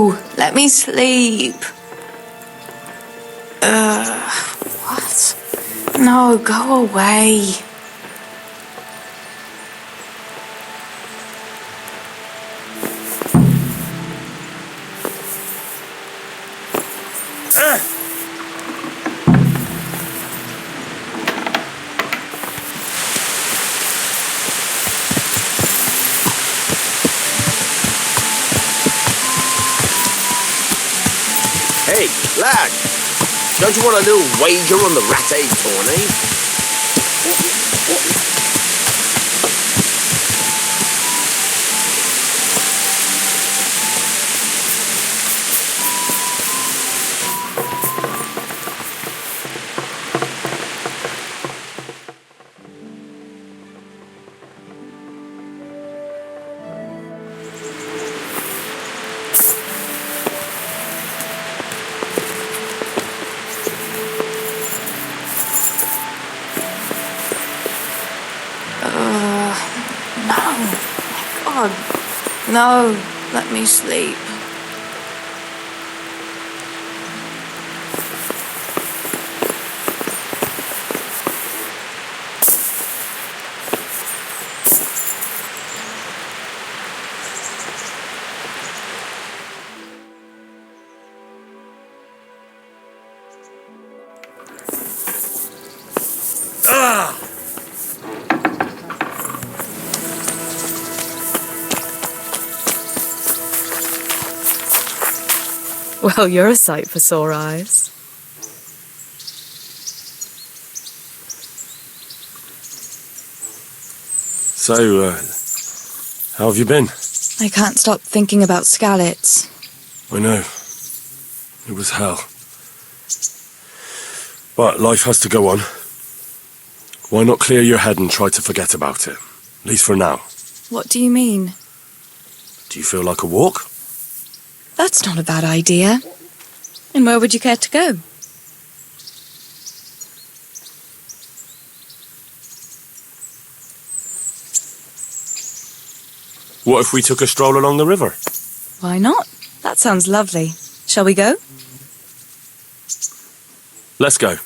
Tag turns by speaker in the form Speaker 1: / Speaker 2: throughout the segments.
Speaker 1: No, let me sleep. What? No, go away.
Speaker 2: Hey, lad, don't you want a little wager on the rat egg tourney?
Speaker 1: No, let me sleep.
Speaker 3: Well, you're a sight for sore eyes.
Speaker 4: So, how have you been?
Speaker 3: I can't stop thinking about Skalitz.
Speaker 4: I know. It was hell. But life has to go on. Why not clear your head and try to forget about it? At least for now.
Speaker 3: What do you mean?
Speaker 4: Do you feel like a walk?
Speaker 3: That's not a bad idea. And where would you care to go?
Speaker 4: What if we took a stroll along the river?
Speaker 3: Why not? That sounds lovely. Shall we go?
Speaker 4: Let's go.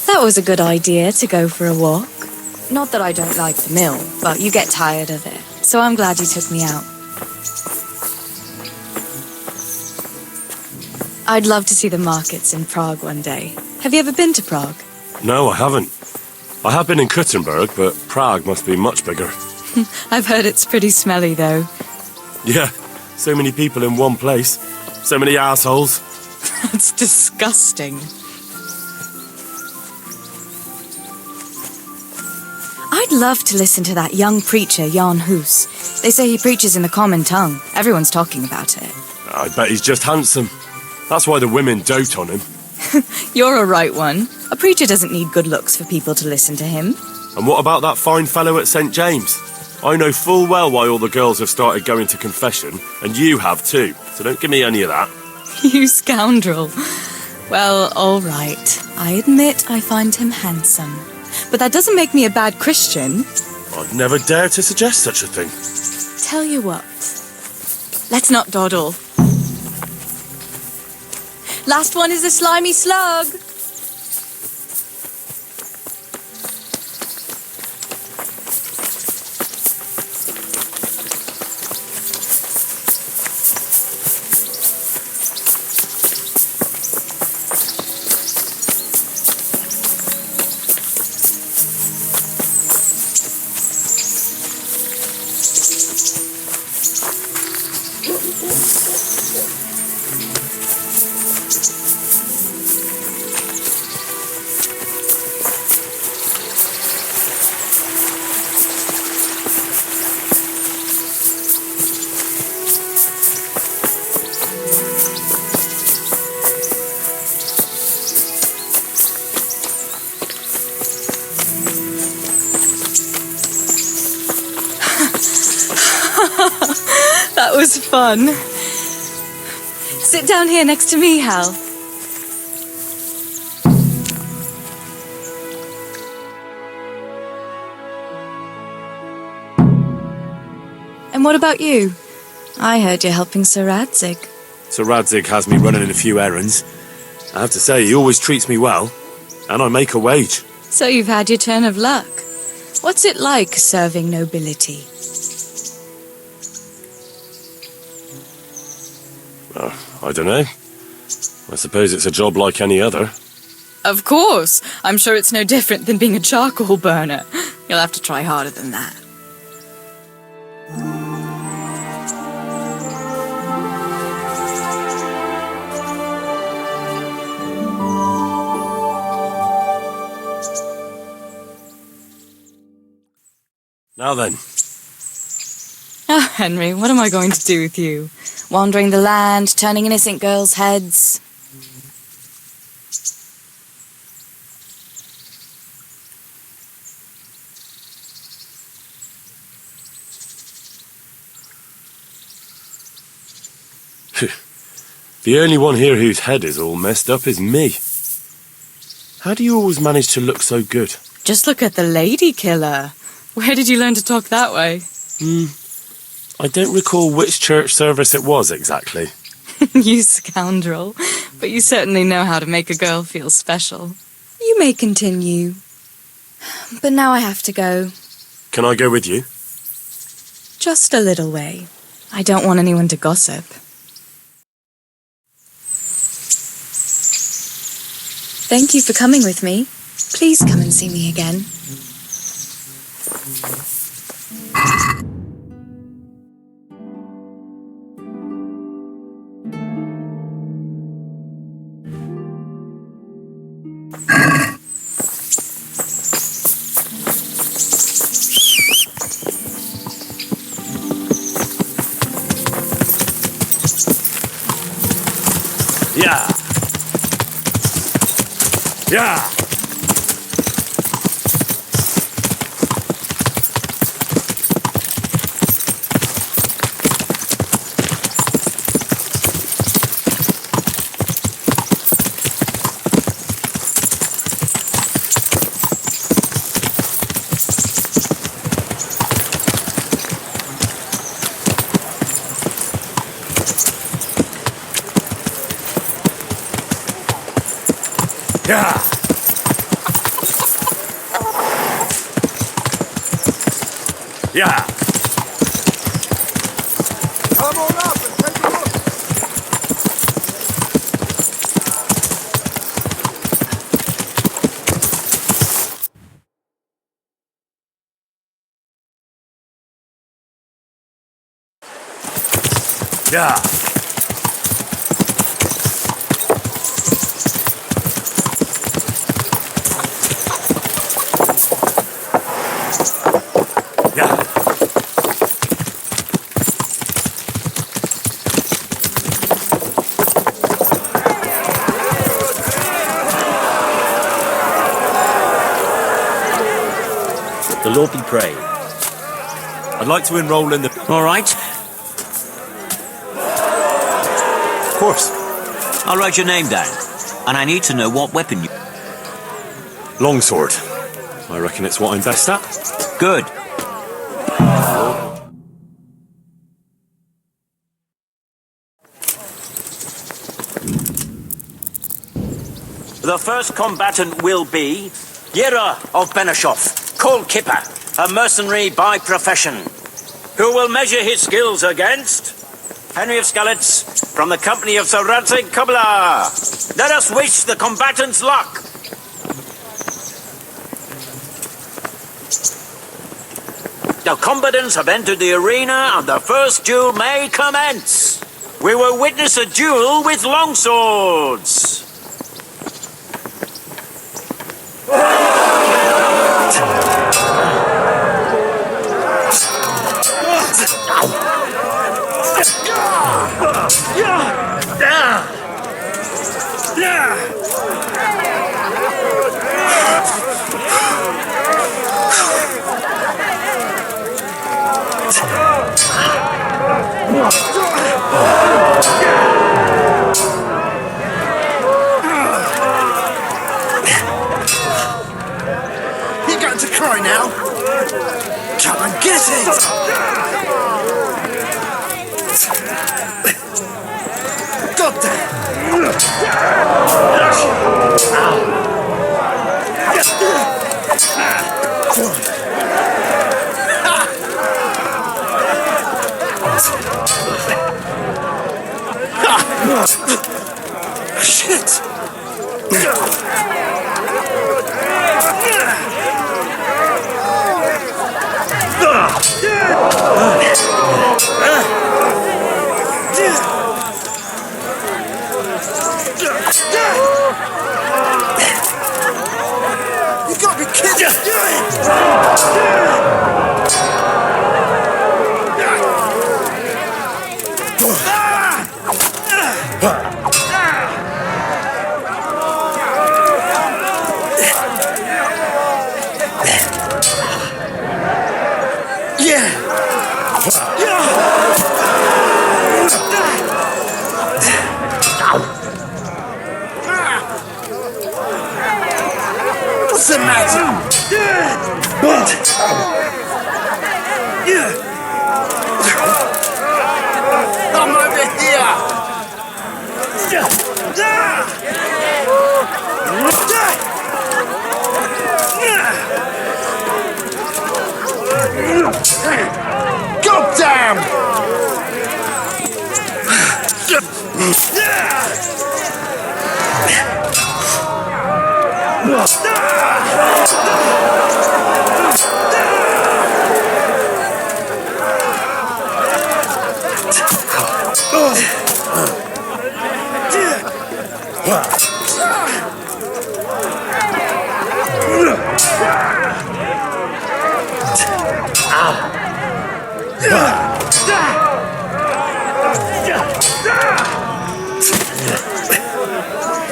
Speaker 3: That was a good idea to go for a walk. Not that I don't like the mill, but you get tired of it. So I'm glad you took me out. I'd love to see the markets in Prague one day. Have you ever been to Prague?
Speaker 4: No, I haven't. I have been in Kuttenberg, but Prague must be much bigger.
Speaker 3: I've heard it's pretty smelly, though.
Speaker 4: Yeah, so many people in one place. So many assholes.
Speaker 3: That's disgusting. I'd love to listen to that young preacher, Jan Hus. They say he preaches in the common tongue. Everyone's talking about it.
Speaker 4: I bet he's just handsome. That's why the women dote on him.
Speaker 3: You're a right one. A preacher doesn't need good looks for people to listen to him.
Speaker 4: And what about that fine fellow at St. James? I know full well why all the girls have started going to confession, and you have too, so don't give me any of that.
Speaker 3: You scoundrel. Well, all right. I admit I find him handsome. But that doesn't make me a bad Christian.
Speaker 4: I'd never dare to suggest such a thing.
Speaker 3: Tell you what. Let's not dawdle. Last one is a slimy slug. That was fun. Sit down here next to me, Hal. And what about you? I heard you're helping Sir Radzig.
Speaker 4: Sir Radzig has me running a few errands. I have to say, he always treats me well, and I make a wage.
Speaker 3: So you've had your turn of luck. What's it like serving nobility?
Speaker 4: I don't know. I suppose it's a job like any other.
Speaker 3: Of course! I'm sure it's no different than being a charcoal burner. You'll have to try harder than that.
Speaker 4: Now then.
Speaker 3: Oh, Henry, what am I going to do with you? Wandering the land, turning innocent girls' heads.
Speaker 4: The only one here whose head is all messed up is me. How do you always manage to look so good?
Speaker 3: Just look at the lady killer. Where did you learn to talk that way?
Speaker 4: I don't recall which church service it was exactly.
Speaker 3: You scoundrel. But you certainly know how to make a girl feel special. You may continue. But now I have to go.
Speaker 4: Can I go with you?
Speaker 3: Just a little way. I don't want anyone to gossip. Thank you for coming with me. Please come and see me again.
Speaker 4: Yeah. Yeah. Yeah. Yeah.
Speaker 2: Come on up and take a look.
Speaker 4: Yeah.
Speaker 5: The Lord be praised.
Speaker 4: I'd like to enroll in the...
Speaker 5: All right. Of course. I'll write your name down. And I need to know what weapon you...
Speaker 4: Longsword. I reckon it's what I'm best at.
Speaker 5: Good. The first combatant will be Yera of Benishov, Cole Kipper, a mercenary by profession, who will measure his skills against Henry of Skalitz from the company of Sir Radzig Kobyla. Let us wish the combatants luck. The combatants have entered the arena and the first duel may commence. We will witness a duel with longswords.
Speaker 2: Shit! You gotta be kidding! What's the matter? I'm over here! God damn!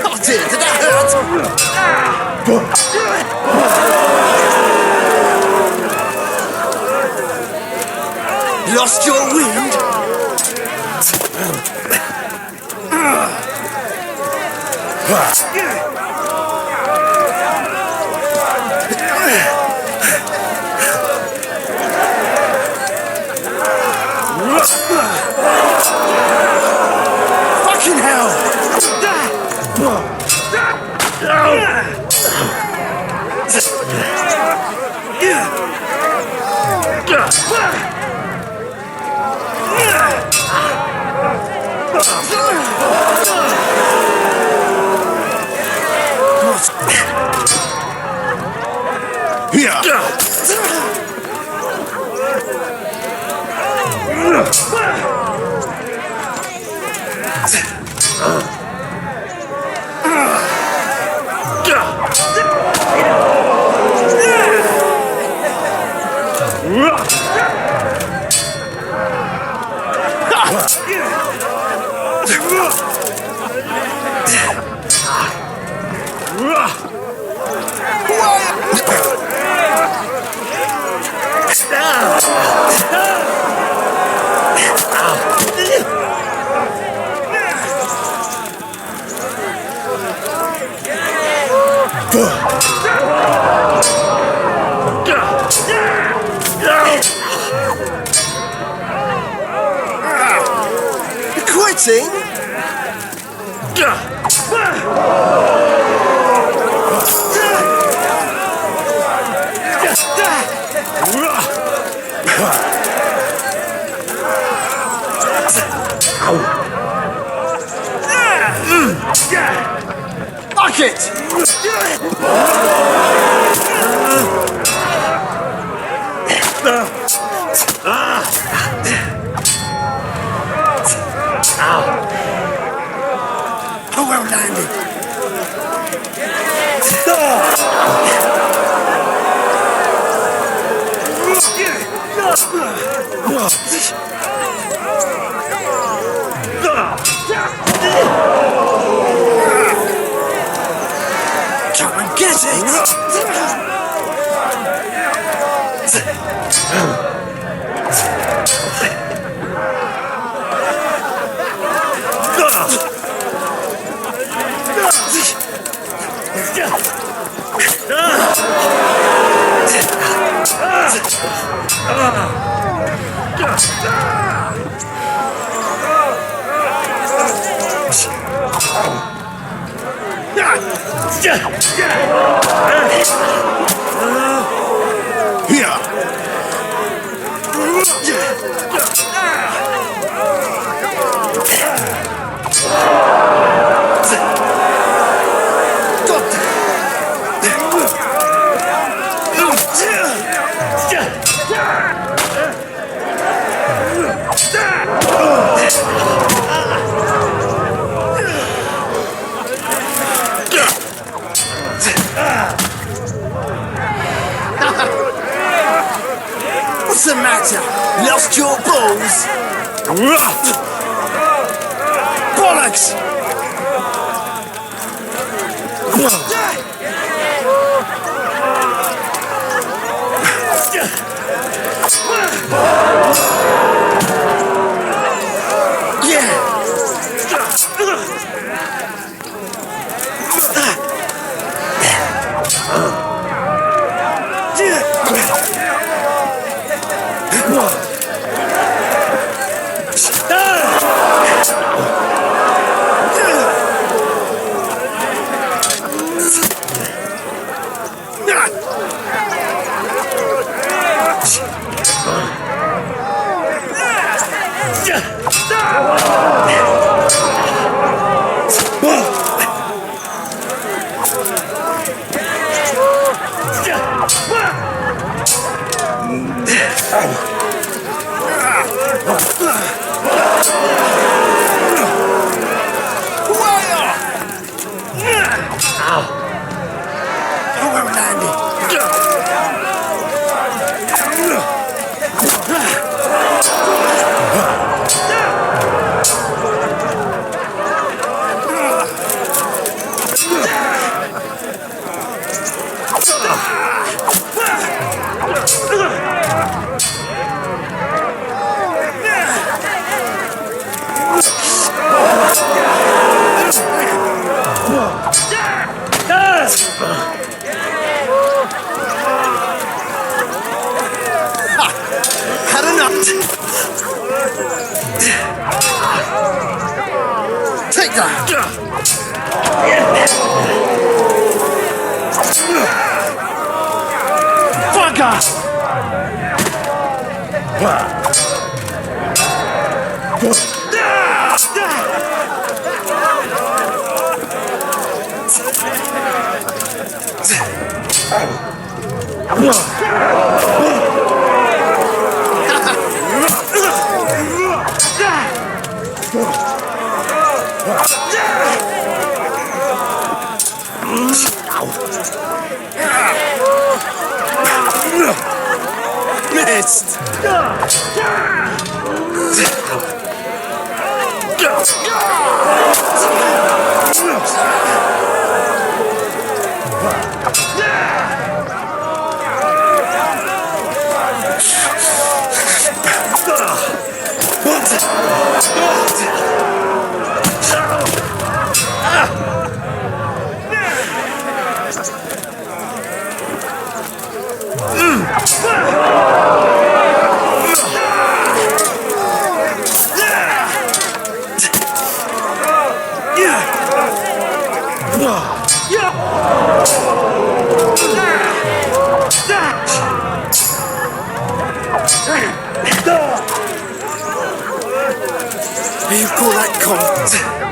Speaker 2: Oh dear, did that hurt? Lost your wind? Fucking hell! Quitting? Fuck it! Oh, well landed. Come and get it! Here. Bollocks! Had enough. Take that. Missed. You call that combat?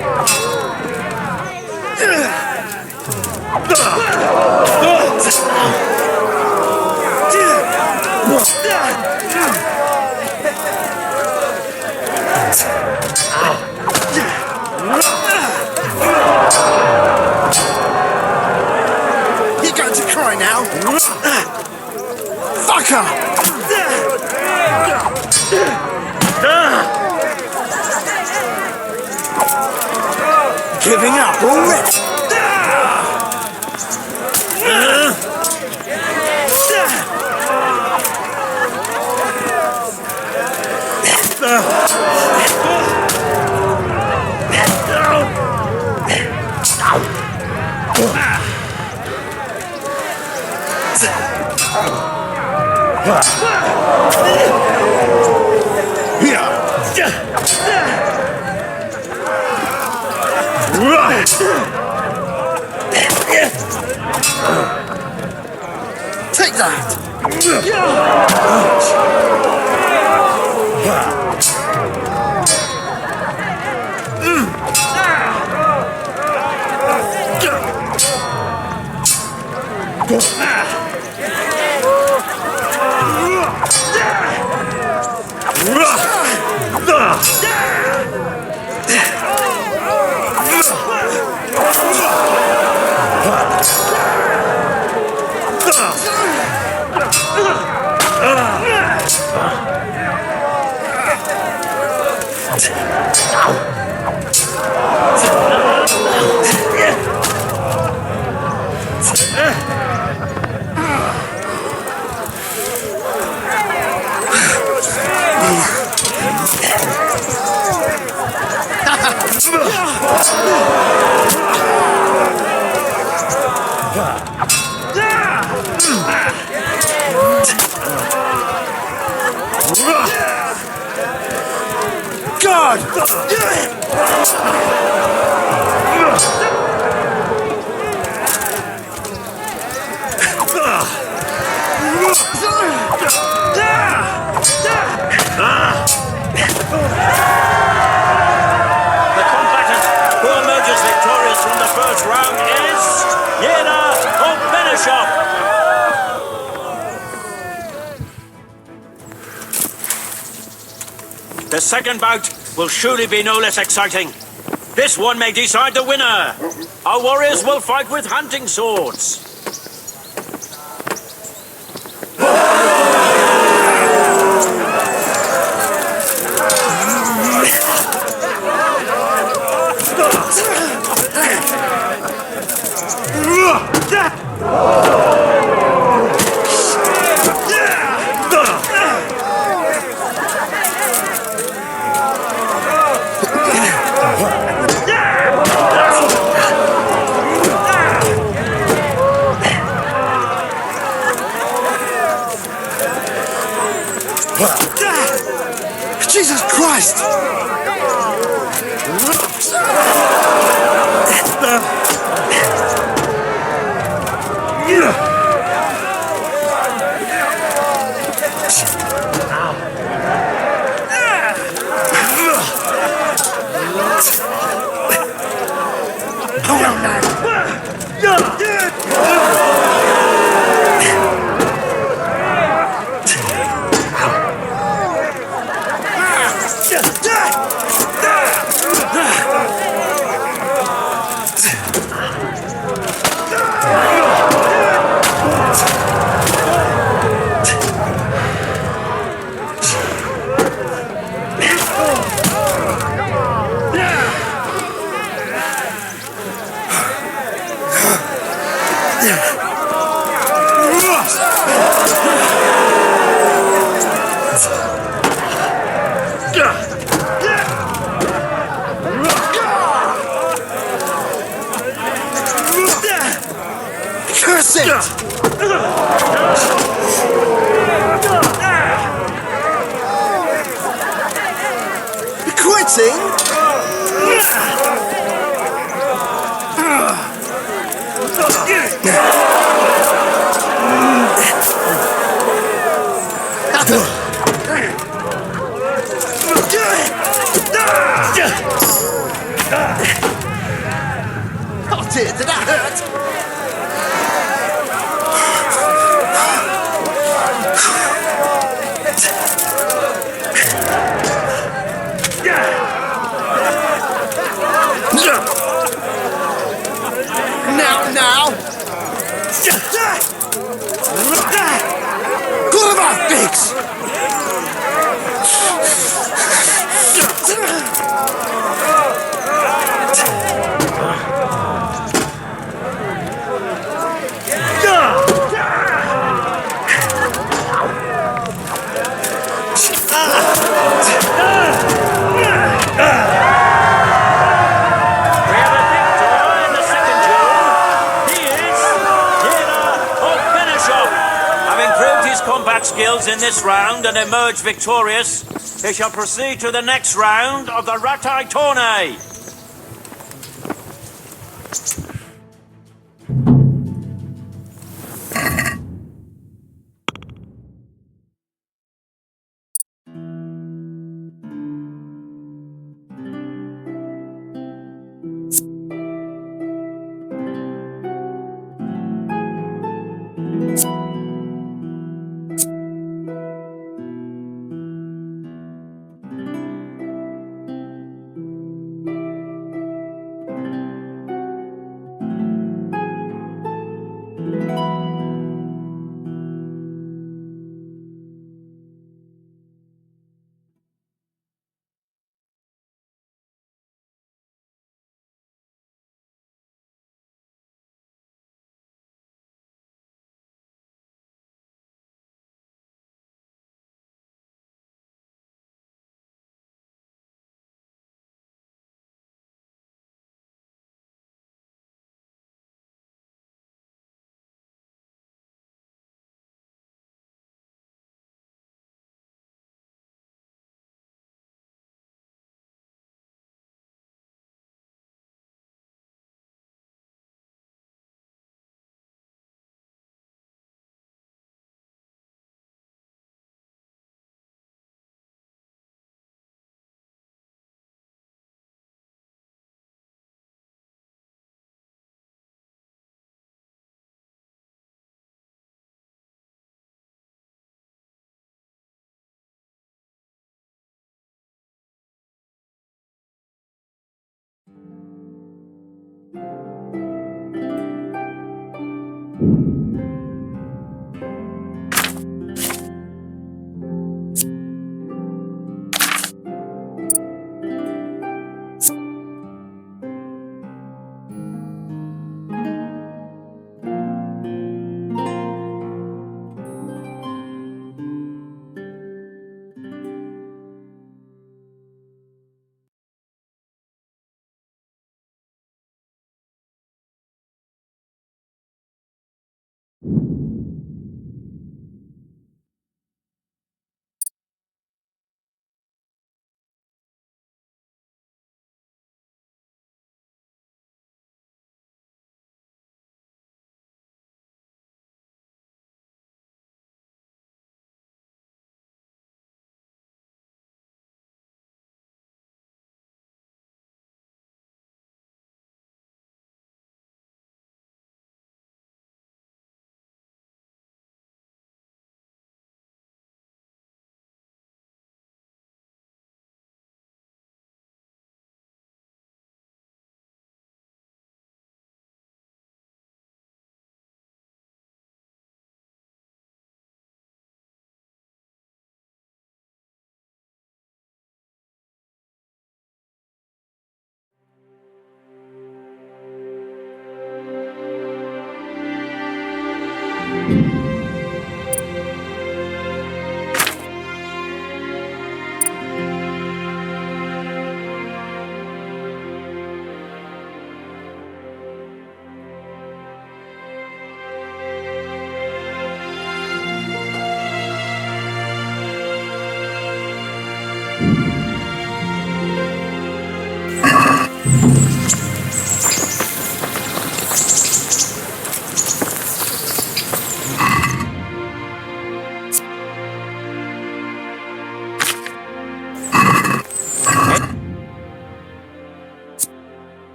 Speaker 2: You're going to cry now? Fucker! Giving up already? Take that!
Speaker 5: The combatant who emerges victorious from the first round is Yera of Benishop. The second bout will surely be no less exciting. This one may decide the winner. Our warriors will fight with hunting swords.
Speaker 2: Jesus Christ! Curse it! You're quitting? Oh dear, did that hurt? Now! Good about fix!
Speaker 5: Combat skills in this round and emerge victorious, they shall proceed to the next round of the Ratai Tourney.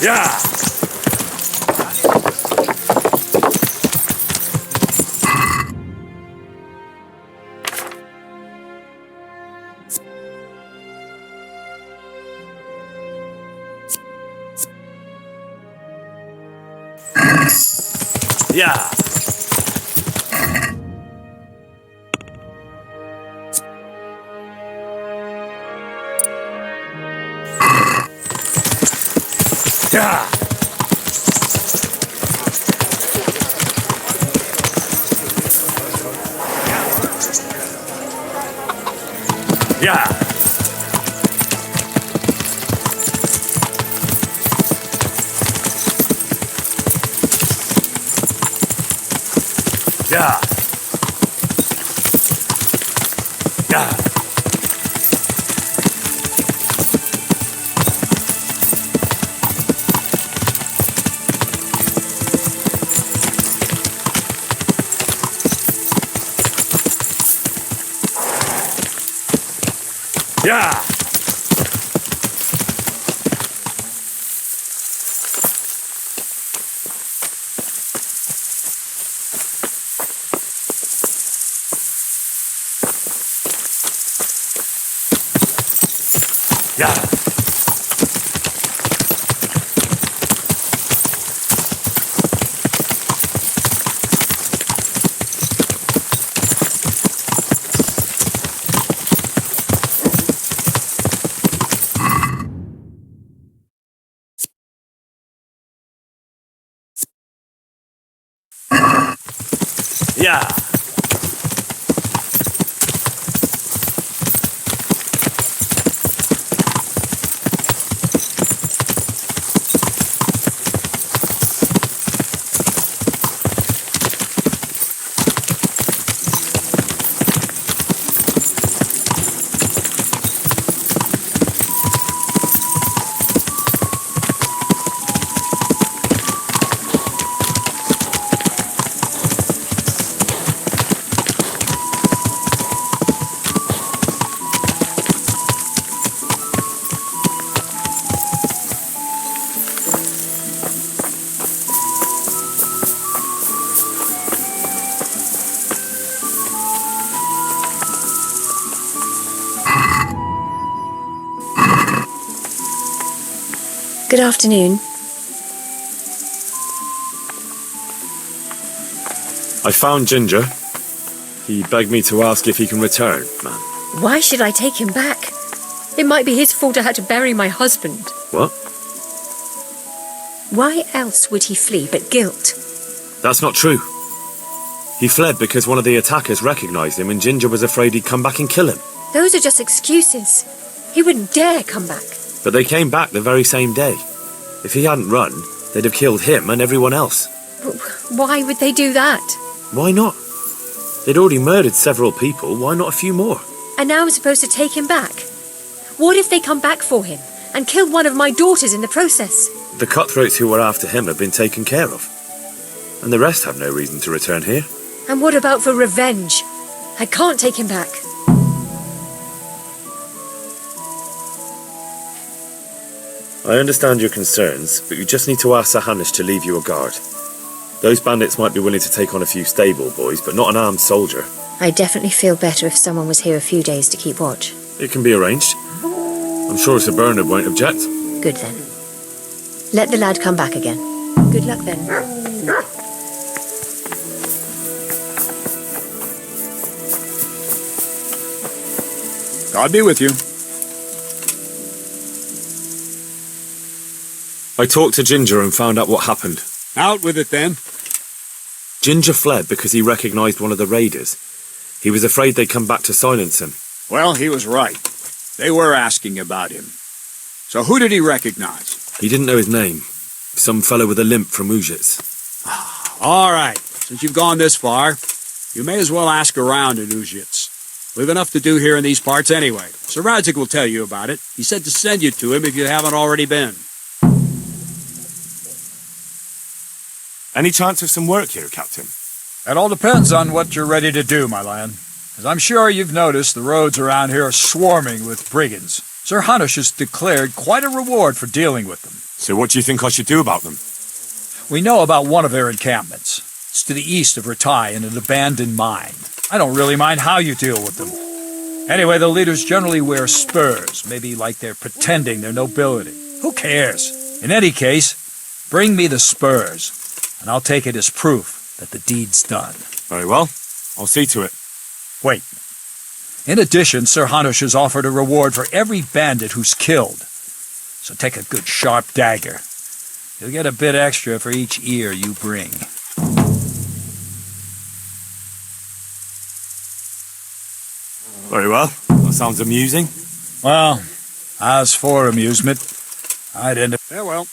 Speaker 4: Yeah! Yeah! Yeah! Yeah! Yeah! Yeah! Yeah! Yeah! Yeah!
Speaker 6: Good afternoon.
Speaker 4: I found Ginger. He begged me to ask if he can return, man.
Speaker 6: Why should I take him back? It might be his fault I had to bury my husband.
Speaker 4: What?
Speaker 6: Why else would he flee but guilt?
Speaker 4: That's not true. He fled because one of the attackers recognized him and Ginger was afraid he'd come back and kill him.
Speaker 6: Those are just excuses. He wouldn't dare come back.
Speaker 4: But they came back the very same day. If he hadn't run, they'd have killed him and everyone else.
Speaker 6: Why would they do that?
Speaker 4: Why not? They'd already murdered several people, why not a few more?
Speaker 6: And now I'm supposed to take him back? What if they come back for him and kill one of my daughters in the process?
Speaker 4: The cutthroats who were after him have been taken care of. And the rest have no reason to return here.
Speaker 6: And what about for revenge? I can't take him back.
Speaker 4: I understand your concerns, but you just need to ask Sir Hanish to leave you a guard. Those bandits might be willing to take on a few stable boys, but not an armed soldier.
Speaker 6: I'd definitely feel better if someone was here a few days to keep watch.
Speaker 4: It can be arranged. I'm sure Sir Bernard won't object.
Speaker 6: Good then. Let the lad come back again. Good luck then.
Speaker 7: God be with you.
Speaker 4: I talked to Ginger and found out what happened.
Speaker 7: Out with it then.
Speaker 4: Ginger fled because he recognized one of the raiders. He was afraid they'd come back to silence him.
Speaker 7: Well, he was right. They were asking about him. So who did he recognize?
Speaker 4: He didn't know his name. Some fellow with a limp from Ujits.
Speaker 7: All right. Since you've gone this far, you may as well ask around in Ujits. We've enough to do here in these parts anyway. Sir Radzik will tell you about it. He said to send you to him if you haven't already been.
Speaker 4: Any chance of some work here, Captain?
Speaker 8: That all depends on what you're ready to do, my lad. As I'm sure you've noticed, the roads around here are swarming with brigands. Sir Hanish has declared quite a reward for dealing with them.
Speaker 4: So what do you think I should do about them?
Speaker 8: We know about one of their encampments. It's to the east of Ratai in an abandoned mine. I don't really mind how you deal with them. Anyway, the leaders generally wear spurs, maybe like they're pretending they're nobility. Who cares? In any case, bring me the spurs, and I'll take it as proof that the deed's done.
Speaker 4: Very well. I'll see to it.
Speaker 8: Wait. In addition, Sir Hanush has offered a reward for every bandit who's killed. So take a good sharp dagger. You'll get a bit extra for each ear you bring.
Speaker 4: Very well. That sounds amusing.
Speaker 8: Well, as for amusement, I'd end up... Farewell.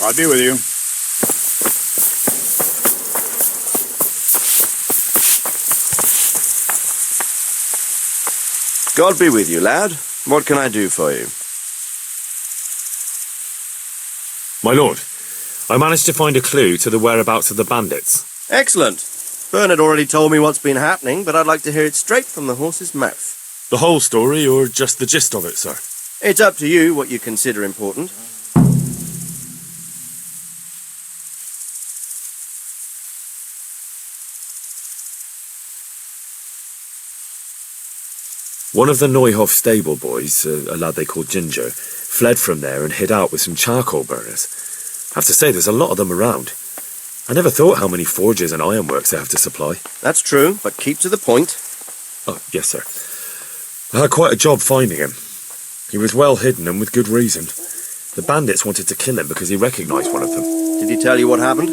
Speaker 7: I'll be with you.
Speaker 2: God be with you, lad. What can I do for you?
Speaker 4: My lord, I managed to find a clue to the whereabouts of the bandits.
Speaker 2: Excellent. Bernard already told me what's been happening, but I'd like to hear it straight from the horse's mouth.
Speaker 4: The whole story, or just the gist of it, sir?
Speaker 2: It's up to you what you consider important.
Speaker 4: One of the Neuhoff stable boys, a lad they called Ginger, fled from there and hid out with some charcoal burners. I have to say, there's a lot of them around. I never thought how many forges and ironworks they have to supply.
Speaker 2: That's true, but keep to the point.
Speaker 4: Oh, yes, sir. I had quite a job finding him. He was well hidden and with good reason. The bandits wanted to kill him because he recognised one of them.
Speaker 2: Did he tell you what happened?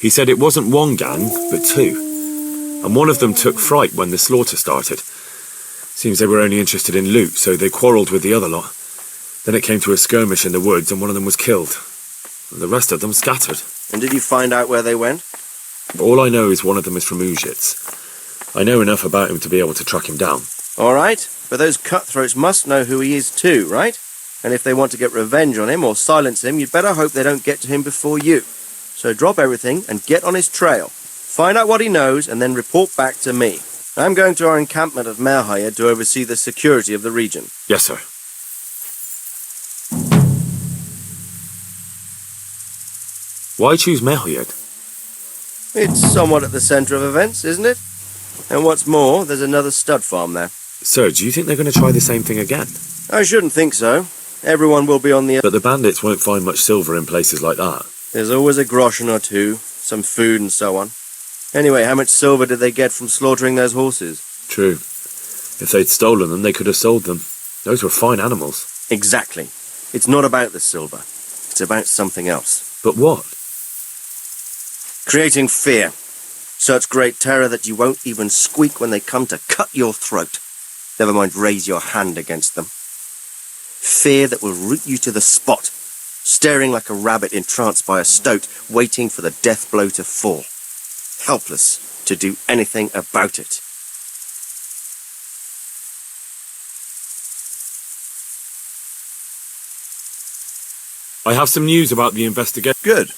Speaker 4: He said it wasn't one gang, but two. And one of them took fright when the slaughter started. Seems they were only interested in loot, so they quarrelled with the other lot. Then it came to a skirmish in the woods and one of them was killed. And the rest of them scattered.
Speaker 2: And did you find out where they went?
Speaker 4: All I know is one of them is from Uzhitz. I know enough about him to be able to track him down.
Speaker 2: All right, but those cutthroats must know who he is too, right? And if they want to get revenge on him or silence him, you'd better hope they don't get to him before you. So drop everything and get on his trail. Find out what he knows and then report back to me. I'm going to our encampment at Merhayed to oversee the security of the region.
Speaker 4: Yes, sir. Why choose Merhayed?
Speaker 2: It's somewhat at the centre of events, isn't it? And what's more, there's another stud farm there.
Speaker 4: Sir, do you think they're going to try the same thing again?
Speaker 2: I shouldn't think so. Everyone will be on the...
Speaker 4: But the bandits won't find much silver in places like that.
Speaker 2: There's always a groschen or two, some food and so on. Anyway, how much silver did they get from slaughtering those horses?
Speaker 4: True. If they'd stolen them, they could have sold them. Those were fine animals.
Speaker 2: Exactly. It's not about the silver. It's about something else.
Speaker 4: But what?
Speaker 2: Creating fear. Such great terror that you won't even squeak when they come to cut your throat. Never mind raise your hand against them. Fear that will root you to the spot, staring like a rabbit entranced by a stoat, waiting for the death blow to fall. Helpless to do anything about it.
Speaker 4: I have some news about the investigation.
Speaker 2: Good.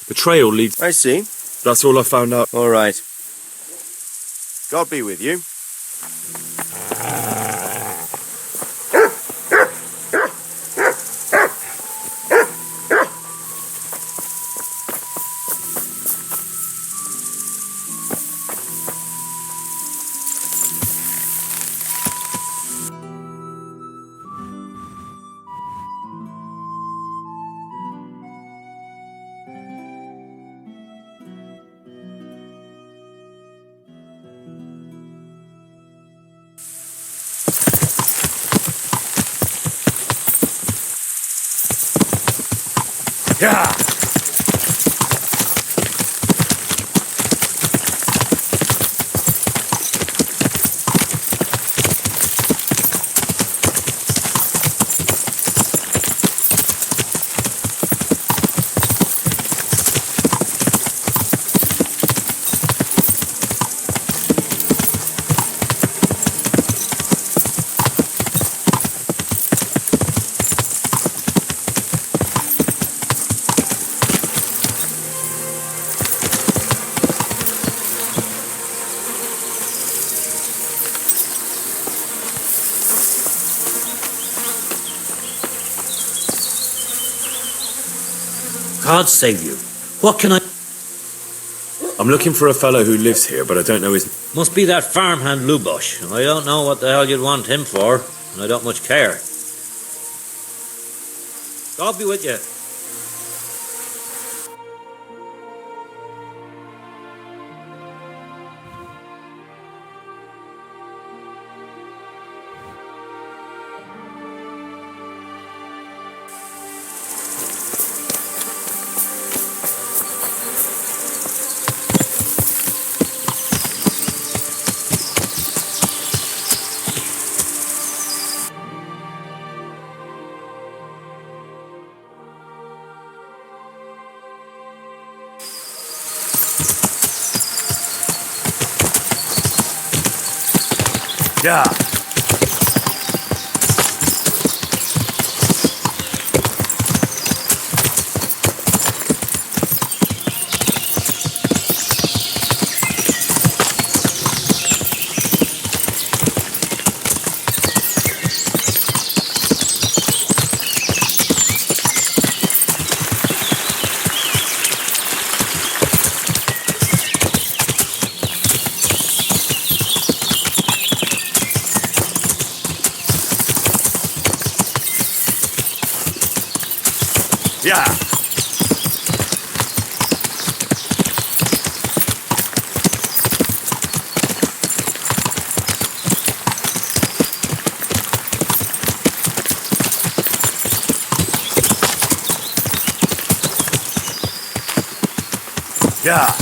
Speaker 4: The trail leads...
Speaker 2: I see.
Speaker 4: That's all I found out.
Speaker 2: All right. God be with you.
Speaker 5: God save you. What can I...
Speaker 4: I'm looking for a fellow who lives here, but I don't know his...
Speaker 5: Must be that farmhand Lubosh. I don't know what the hell you'd want him for, and I don't much care. God be with you.
Speaker 4: Yeah. Yeah. Yeah. Yeah.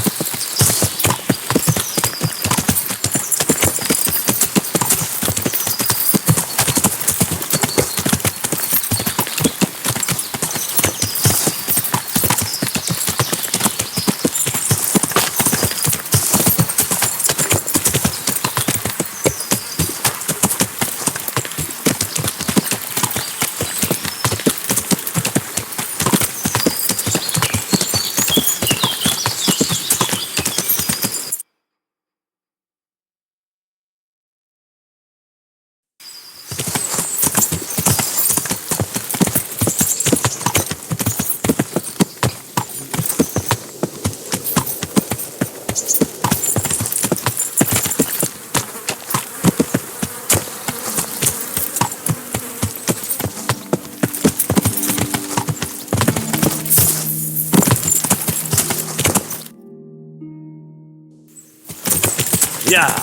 Speaker 4: Yeah. Yeah.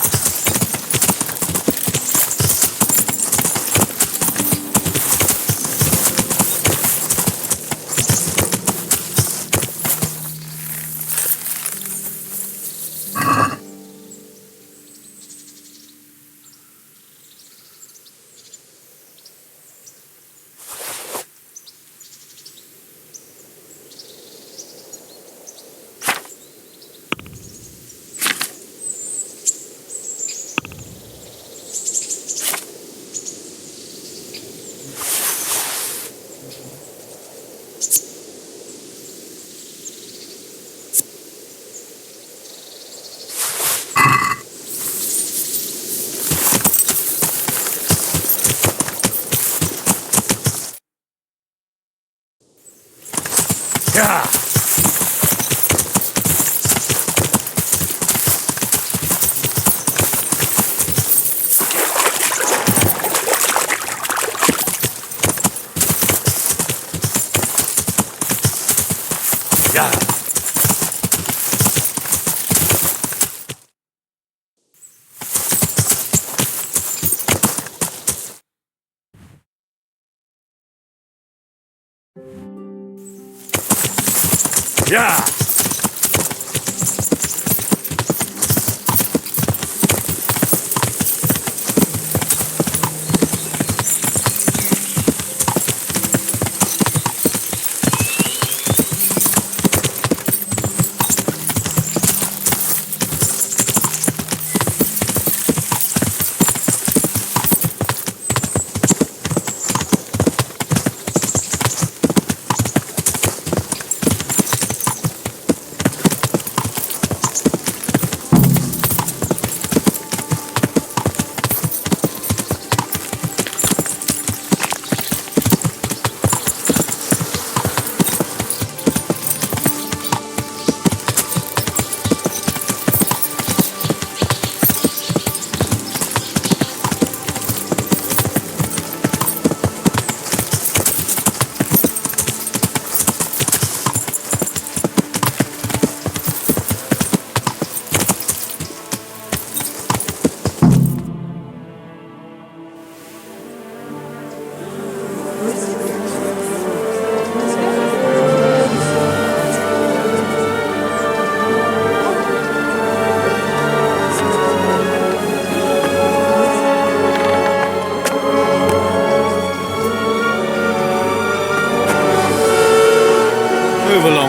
Speaker 4: Yeah.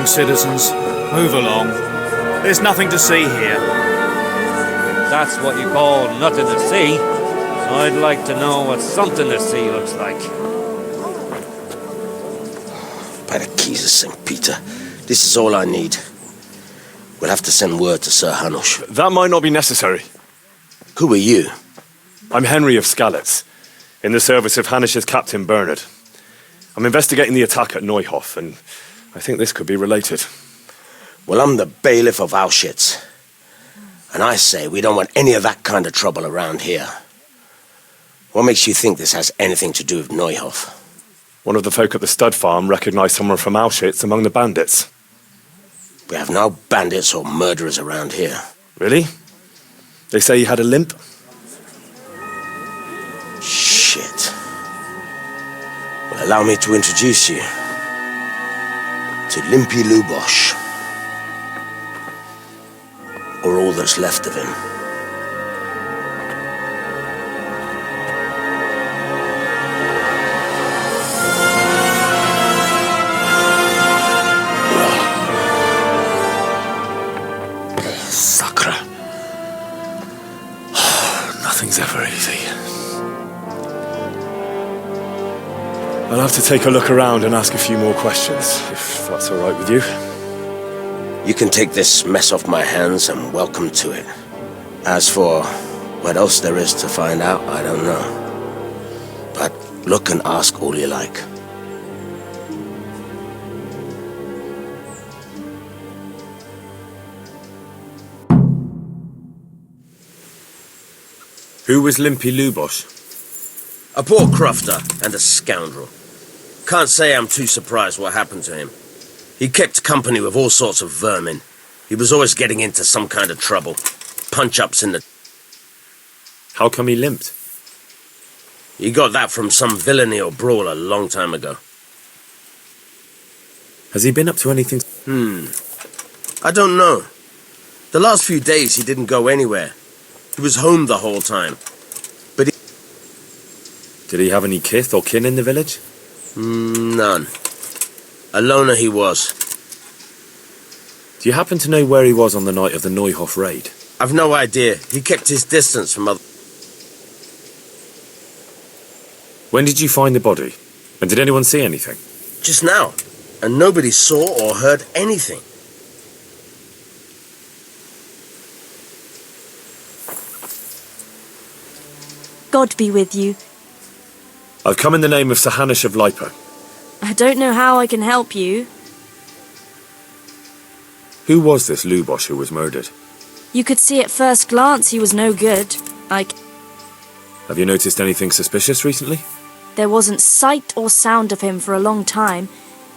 Speaker 9: along, citizens. Move along. There's nothing to see here.
Speaker 10: That's what you call nothing to see. I'd like to know what something to see looks like.
Speaker 2: By the keys of St. Peter, this is all I need. We'll have to send word to Sir Hanush.
Speaker 4: That might not be necessary.
Speaker 2: Who are you?
Speaker 4: I'm Henry of Skalitz, in the service of Hanush's Captain Bernard. I'm investigating the attack at Neuhof, and I think this could be related.
Speaker 2: Well, I'm the bailiff of Auschwitz. And I say we don't want any of that kind of trouble around here. What makes you think this has anything to do with Neuhof?
Speaker 4: One of the folk at the stud farm recognized someone from Auschwitz among the bandits.
Speaker 2: We have no bandits or murderers around here.
Speaker 4: Really? They say he had a limp?
Speaker 2: Shit. Well, allow me to introduce you to Limpy Lubosh. Or all that's left of him.
Speaker 4: Sacre. Nothing's ever easy. I'll have to take a look around and ask a few more questions, if that's all right with you.
Speaker 2: You can take this mess off my hands and welcome to it. As for what else there is to find out, I don't know. But look and ask all you like.
Speaker 4: Who was Limpy Lubosh?
Speaker 2: A poor crofter and a scoundrel. Can't say I'm too surprised what happened to him. He kept company with all sorts of vermin. He was always getting into some kind of trouble. Punch-ups in the...
Speaker 4: How come he limped?
Speaker 2: He got that from some villainy or brawl a long time ago.
Speaker 4: Has he been up to anything?
Speaker 2: I don't know. The last few days he didn't go anywhere. He was home the whole time. But he...
Speaker 4: Did he have any kith or kin in the village?
Speaker 2: None. A loner he was.
Speaker 4: Do you happen to know where he was on the night of the Neuhof raid?
Speaker 2: I've no idea. He kept his distance from other...
Speaker 4: When did you find the body? And did anyone see anything?
Speaker 2: Just now. And nobody saw or heard anything.
Speaker 11: God be with you.
Speaker 4: I've come in the name of Sir Hanush of Lipa.
Speaker 11: I don't know how I can help you.
Speaker 4: Who was this Lubosh who was murdered?
Speaker 11: You could see at first glance he was no good.
Speaker 4: Have you noticed anything suspicious recently?
Speaker 11: There wasn't sight or sound of him for a long time.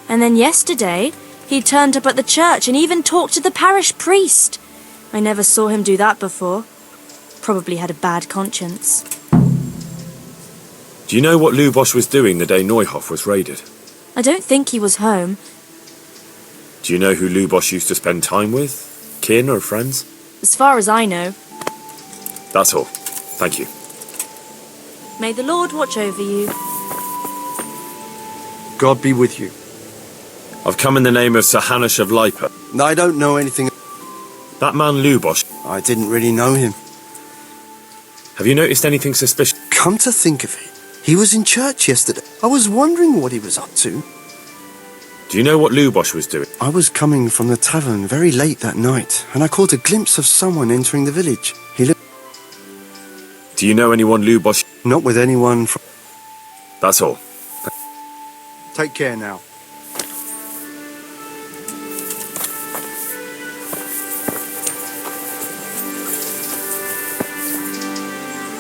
Speaker 11: And then yesterday, he turned up at the church and even talked to the parish priest. I never saw him do that before. Probably had a bad conscience.
Speaker 4: Do you know what Lubosh was doing the day Neuhof was raided?
Speaker 11: I don't think he was home.
Speaker 4: Do you know who Lubosh used to spend time with? Kin or friends?
Speaker 11: As far as I know.
Speaker 4: That's all. Thank you.
Speaker 11: May the Lord watch over you.
Speaker 12: God be with you.
Speaker 4: I've come in the name of Sir Hanush of Lipa.
Speaker 12: I don't know anything.
Speaker 4: That man Lubosh.
Speaker 12: I didn't really know him.
Speaker 4: Have you noticed anything suspicious?
Speaker 12: Come to think of it, he was in church yesterday. I was wondering what he was up to.
Speaker 4: Do you know what Lubosh was doing?
Speaker 12: I was coming from the tavern very late that night, and I caught a glimpse of someone entering the village. He looked...
Speaker 4: Do you know anyone Lubosh?
Speaker 12: Not with anyone from...
Speaker 4: That's all.
Speaker 12: Take care now.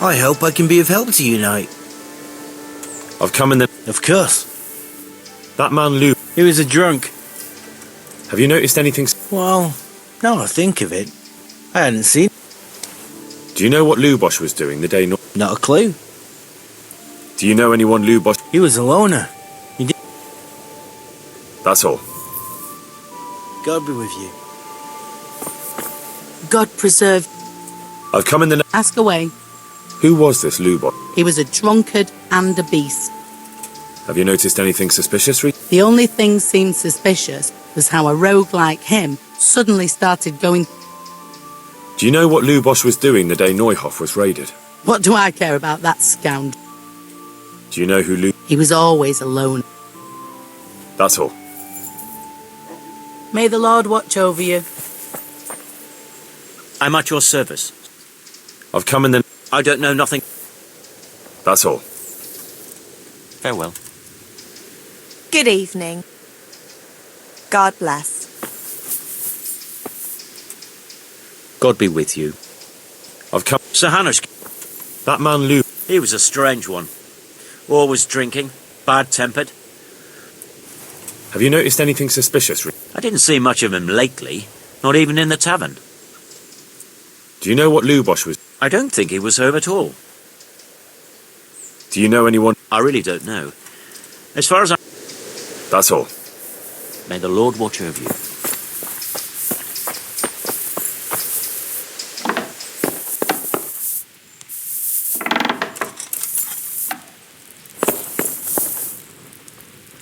Speaker 13: I hope I can be of help to you, Knight.
Speaker 4: I've come in the...
Speaker 13: Of course.
Speaker 4: That man Lu...
Speaker 13: He was a drunk.
Speaker 4: Have you noticed anything...
Speaker 13: Well, now I think of it, I hadn't seen...
Speaker 4: Do you know what Lubosh was doing the day...
Speaker 13: Not a clue.
Speaker 4: Do you know anyone Lubosh...
Speaker 13: He was a loner. He did...
Speaker 4: That's all.
Speaker 13: God be with you.
Speaker 14: God preserve...
Speaker 4: I've come in the...
Speaker 14: Ask away.
Speaker 4: Who was this Lubosh?
Speaker 14: He was a drunkard and a beast.
Speaker 4: Have you noticed anything suspicious,
Speaker 14: The only thing seemed suspicious was how a rogue like him suddenly started going...
Speaker 4: Do you know what Lubosch was doing the day Neuhof was raided?
Speaker 14: What do I care about that scoundrel?
Speaker 4: Do you know who
Speaker 14: He was always alone.
Speaker 4: That's all.
Speaker 14: May the Lord watch over you.
Speaker 5: I'm at your service.
Speaker 4: I've come in the...
Speaker 5: I don't know nothing.
Speaker 4: That's all.
Speaker 5: Farewell.
Speaker 15: Good evening. God bless.
Speaker 5: God be with you.
Speaker 4: I've come...
Speaker 5: Sir Hannes.
Speaker 4: That man Lu...
Speaker 5: He was a strange one. Always drinking, bad-tempered.
Speaker 4: Have you noticed anything suspicious?
Speaker 5: I didn't see much of him lately, not even in the tavern.
Speaker 4: Do you know what Lubosch was...
Speaker 5: I don't think he was home at all.
Speaker 4: Do you know anyone...
Speaker 5: I really don't know. As far as I...
Speaker 4: That's all.
Speaker 5: May the Lord watch over you.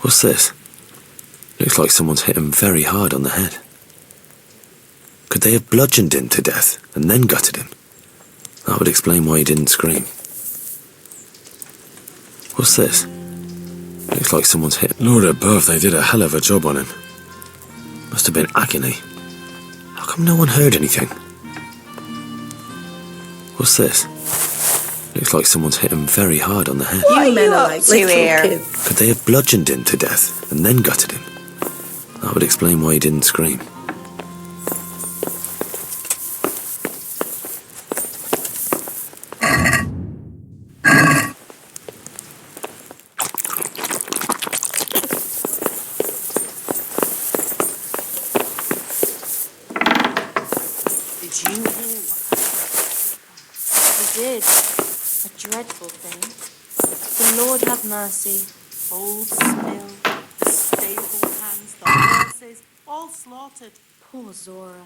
Speaker 4: What's this? Looks like someone's hit him very hard on the head. Could they have bludgeoned him to death and then gutted him? That would explain why he didn't scream. What's this? Looks like someone's hit... Lord above, they did a hell of a job on him. Must have been agony. How come no one heard anything? What's this? Looks like someone's hit him very hard on the head.
Speaker 15: You men are like little kids.
Speaker 4: Could they have bludgeoned him to death and then gutted him? That would explain why he didn't scream.
Speaker 14: Did you hear what
Speaker 11: I did. A dreadful thing. The Lord have mercy.
Speaker 14: Old Spill, the stable hands, the horses, all slaughtered.
Speaker 11: Poor Zora.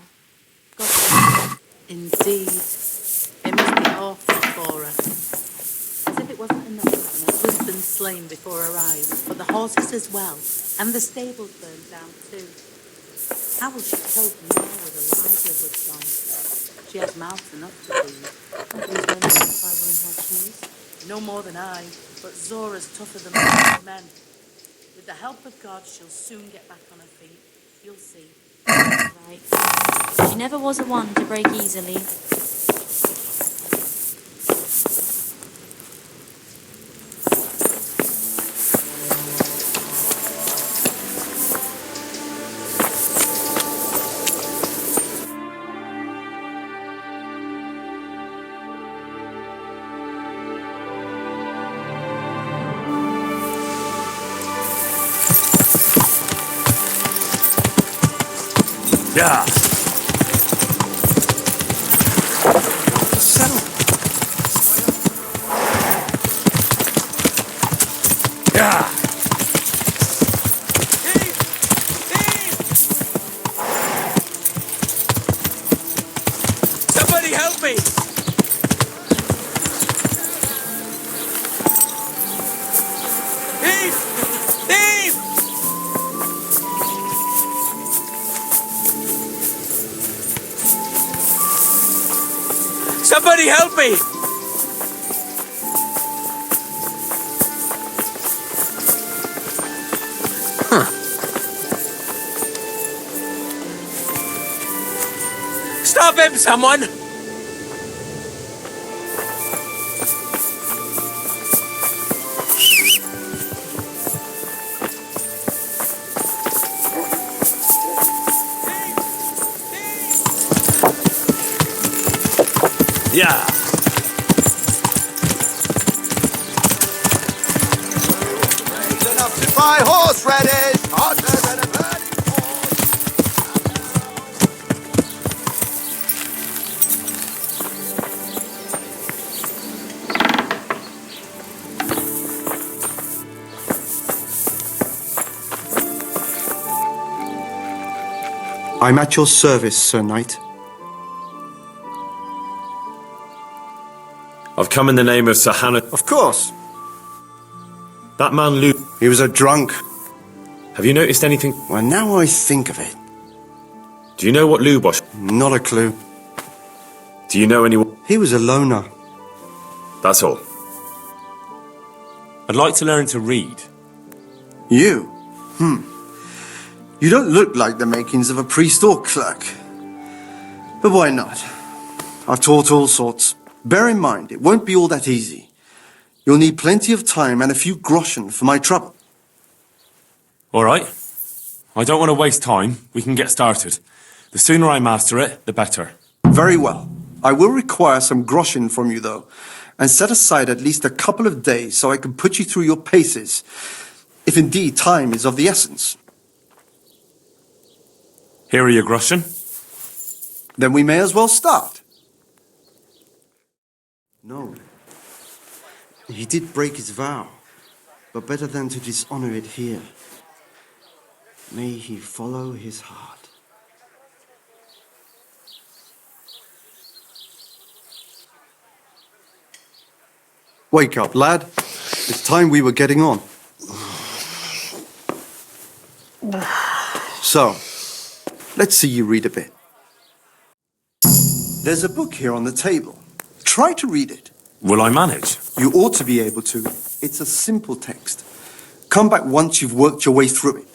Speaker 11: God bless her.
Speaker 14: Indeed. It must be awful for her. As if it wasn't enough having her husband slain before her eyes, but the horses as well, and the stables burned down too. How will she cope now with her livelihood gone? She has mouths enough to feed.
Speaker 11: I'd lose my mind if I were in her shoes.
Speaker 14: No more than I, but Zora's tougher than most men. With the help of God, she'll soon get back on her feet. You'll see.
Speaker 11: Right. She never was a one to break easily.
Speaker 5: Yeah. Yeah. Somebody help me! Thief! Thief! Somebody help me! Stop him, someone! Yeah.
Speaker 12: Enough to buy horse ready, harder than a burning I'm at your service, Sir Knight.
Speaker 4: I've come in the name of Sir Hannah.
Speaker 12: Of course.
Speaker 4: That man Luke...
Speaker 12: He was a drunk.
Speaker 4: Have you noticed anything?
Speaker 12: Well, now I think of it.
Speaker 4: Do you know what Lubosh...
Speaker 12: Not a clue.
Speaker 4: Do you know anyone...
Speaker 12: He was a loner.
Speaker 4: That's all.
Speaker 16: I'd like to learn to read.
Speaker 12: You? You don't look like the makings of a priest or clerk. But why not? I've taught all sorts. Bear in mind, it won't be all that easy. You'll need plenty of time and a few groschen for my trouble.
Speaker 16: All right. I don't want to waste time. We can get started. The sooner I master it, the better.
Speaker 12: Very well. I will require some groschen from you, though, and set aside at least a couple of days so I can put you through your paces, if indeed time is of the essence.
Speaker 16: Here are your groschen.
Speaker 12: Then we may as well start. No. He did break his vow, but better than to dishonor it here. May he follow his heart. Wake up, lad. It's time we were getting on. So, let's see you read a bit. There's a book here on the table. Try to read it.
Speaker 16: Will I manage?
Speaker 12: You ought to be able to. It's a simple text. Come back once you've worked your way through it.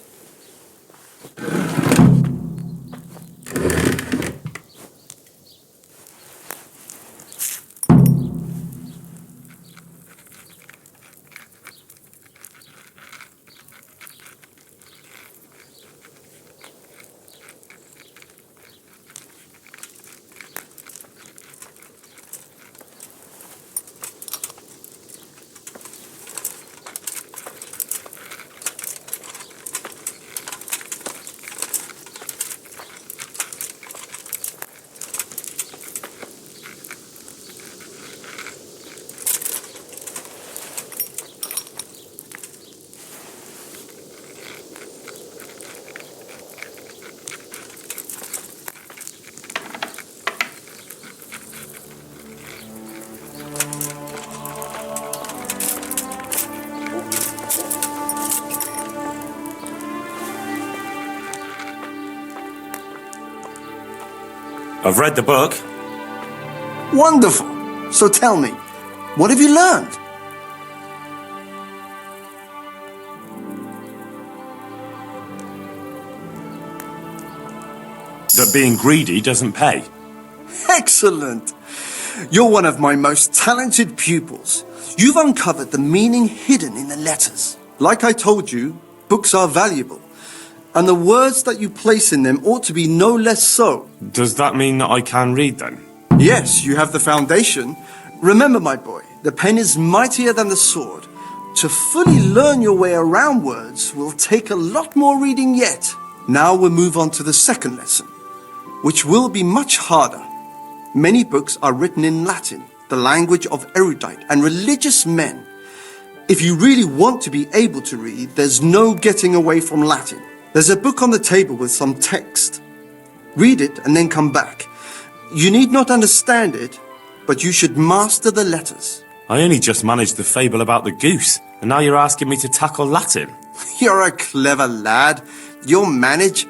Speaker 16: I've read the book.
Speaker 12: Wonderful. So tell me, what have you learned?
Speaker 16: That being greedy doesn't pay.
Speaker 12: Excellent. You're one of my most talented pupils. You've uncovered the meaning hidden in the letters. Like I told you, books are valuable. And the words that you place in them ought to be no less so.
Speaker 16: Does that mean that I can read then?
Speaker 12: Yes, you have the foundation. Remember, my boy, the pen is mightier than the sword. To fully learn your way around words will take a lot more reading yet. Now we'll move on to the second lesson, which will be much harder. Many books are written in Latin, the language of erudite and religious men. If you really want to be able to read, there's no getting away from Latin. There's a book on the table with some text. Read it and then come back. You need not understand it, but you should master the letters.
Speaker 16: I only just managed the fable about the goose, and now you're asking me to tackle Latin.
Speaker 12: You're a clever lad. You'll manage.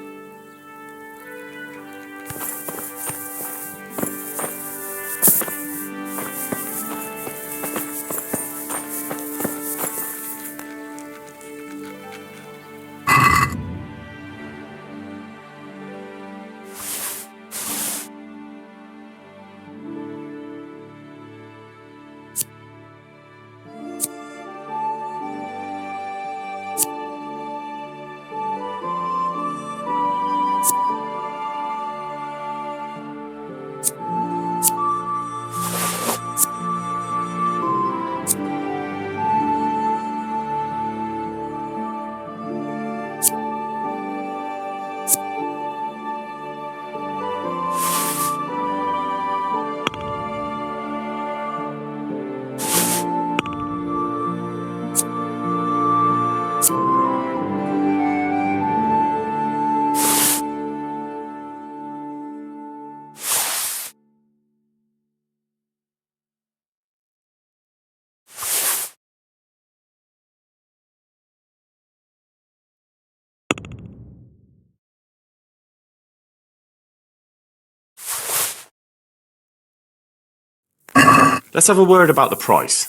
Speaker 16: Let's have a word about the price.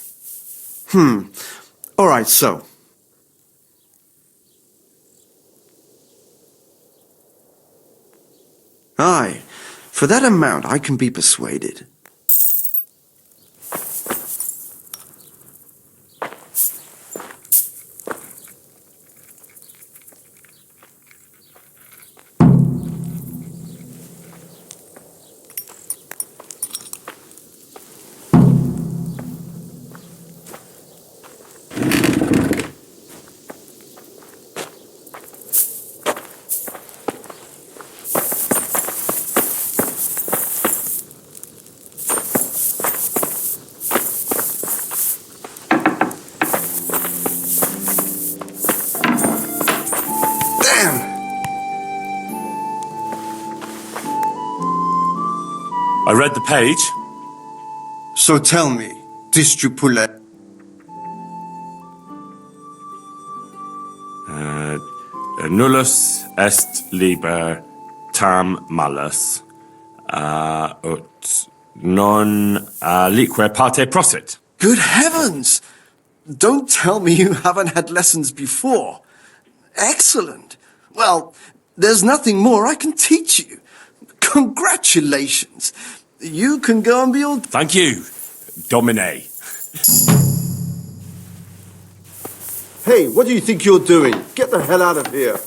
Speaker 12: All right, so. Aye, for that amount I can be persuaded.
Speaker 16: I read the page.
Speaker 12: So tell me, Distrupule.
Speaker 16: Nullus est liber tam malus, ut non alique parte prosit.
Speaker 12: Good heavens! Don't tell me you haven't had lessons before. Excellent. Well, there's nothing more I can teach you. Congratulations. You can go and be all...
Speaker 16: Thank you, Domine.
Speaker 2: Hey, what do you think you're doing? Get the hell out of here.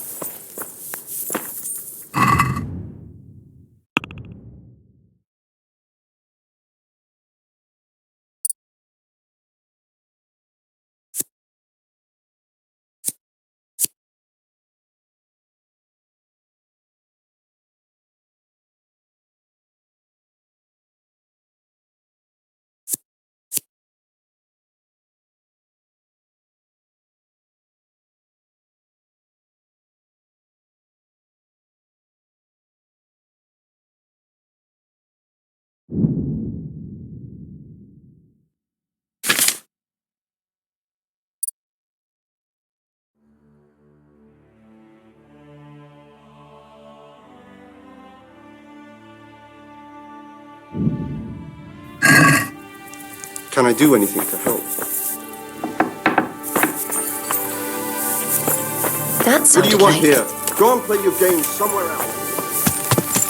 Speaker 2: Can I do anything to help?
Speaker 6: That's
Speaker 2: What do you want here? Go and play your game somewhere else.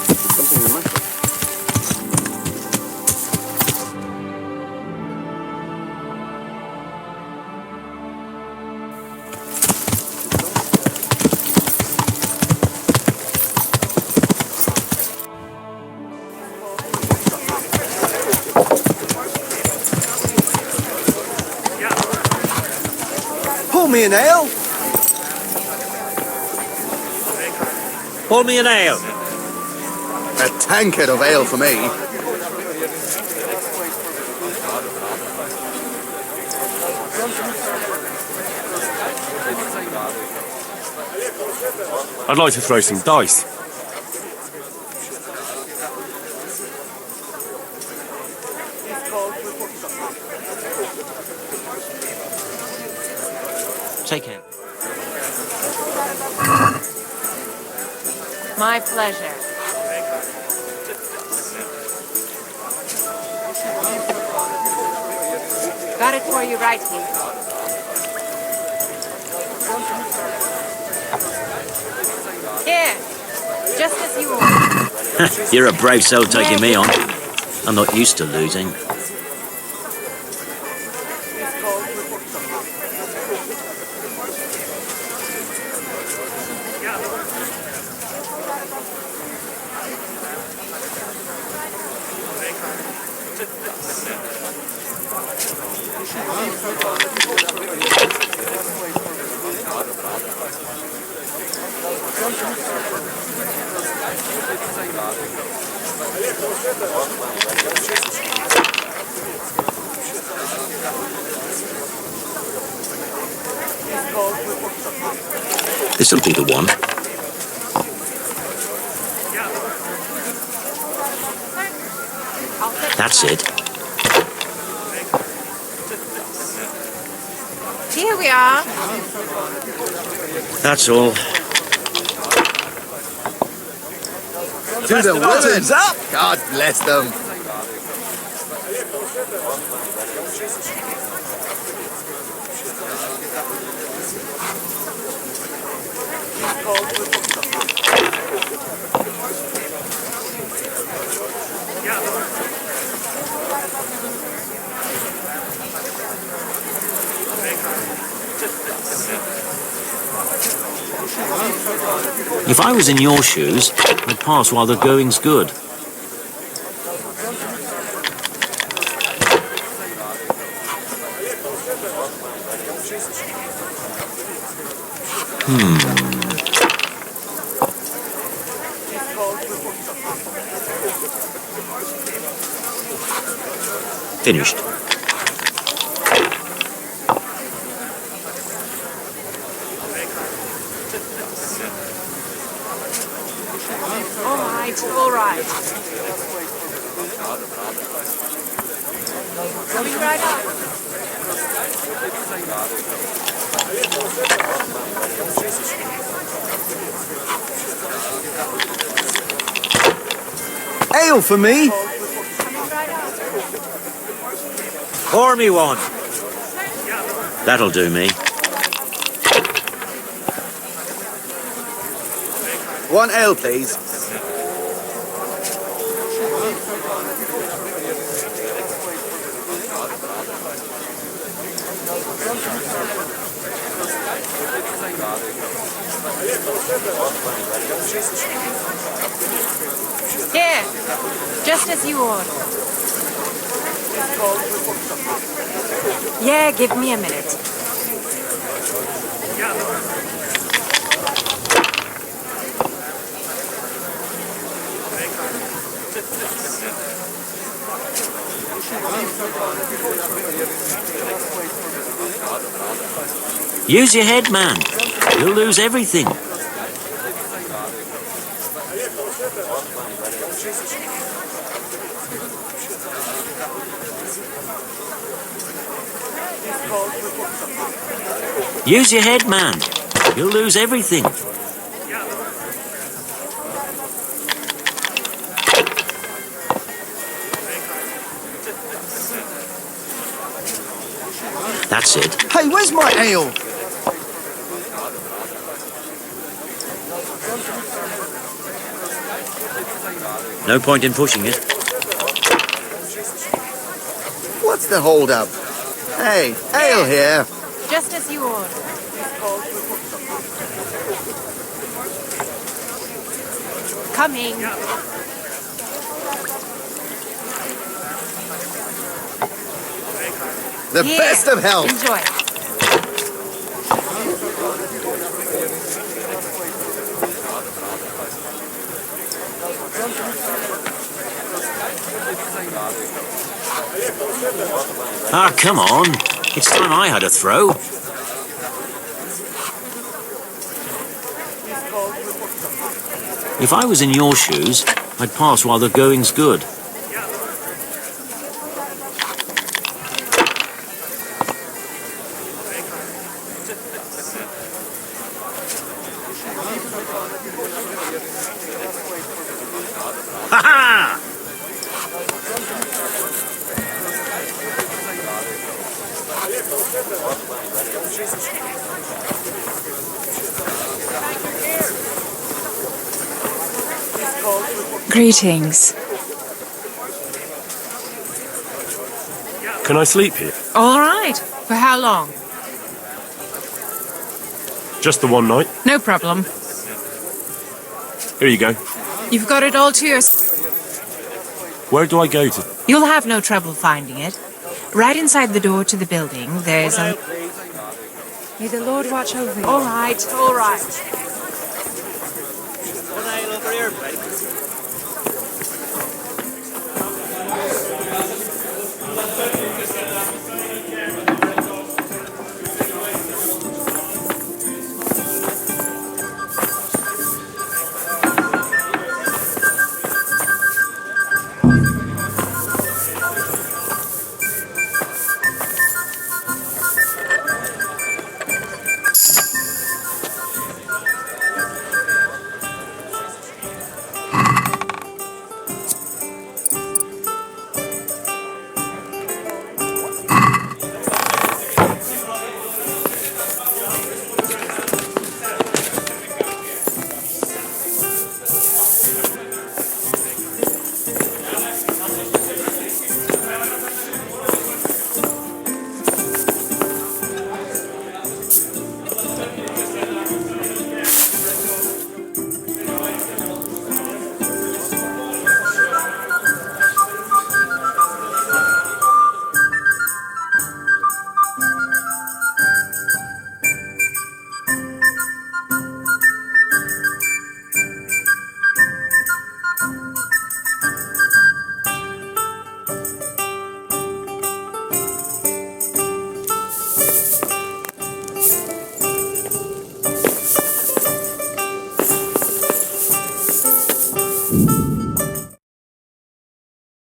Speaker 2: Is something the matter?
Speaker 12: Pour me an ale.
Speaker 5: Pour me an ale.
Speaker 17: A tankard of ale for me.
Speaker 16: I'd like to throw some dice.
Speaker 5: Take it.
Speaker 15: My pleasure. Got it for you right here. Here, just as you ordered.
Speaker 5: You're a brave soul taking me on. I'm not used to losing. There's something to want. That's it.
Speaker 15: Here we are.
Speaker 5: That's all.
Speaker 17: To the Willards up! God bless them.
Speaker 5: If I was in your shoes, I'd pass while the going's good. Finished.
Speaker 15: All right. Coming right up.
Speaker 12: Ale for me.
Speaker 5: Pour me one. That'll do me.
Speaker 17: One ale, please.
Speaker 15: Here, just as you ordered. Yeah, give me a minute.
Speaker 5: Use your head, man. You'll lose everything. Use your head, man. You'll lose everything. That's it.
Speaker 12: Hey, where's my ale?
Speaker 5: No point in pushing it.
Speaker 17: What's the hold-up? Hey, ale here.
Speaker 15: Just as you ordered. Coming.
Speaker 17: The
Speaker 15: Here,
Speaker 17: best of health.
Speaker 15: Enjoy.
Speaker 5: Ah, come on. It's time I had a throw. If I was in your shoes, I'd pass while the going's good. Ha ha!
Speaker 3: Greetings.
Speaker 16: Can I sleep here?
Speaker 15: All right. For how long?
Speaker 16: Just the one night?
Speaker 15: No problem.
Speaker 16: Here you go.
Speaker 15: You've got it all to yourself.
Speaker 16: Where do I go to?
Speaker 15: You'll have no trouble finding it. Right inside the door to the building, there's a... May the Lord watch over you. All right, all right.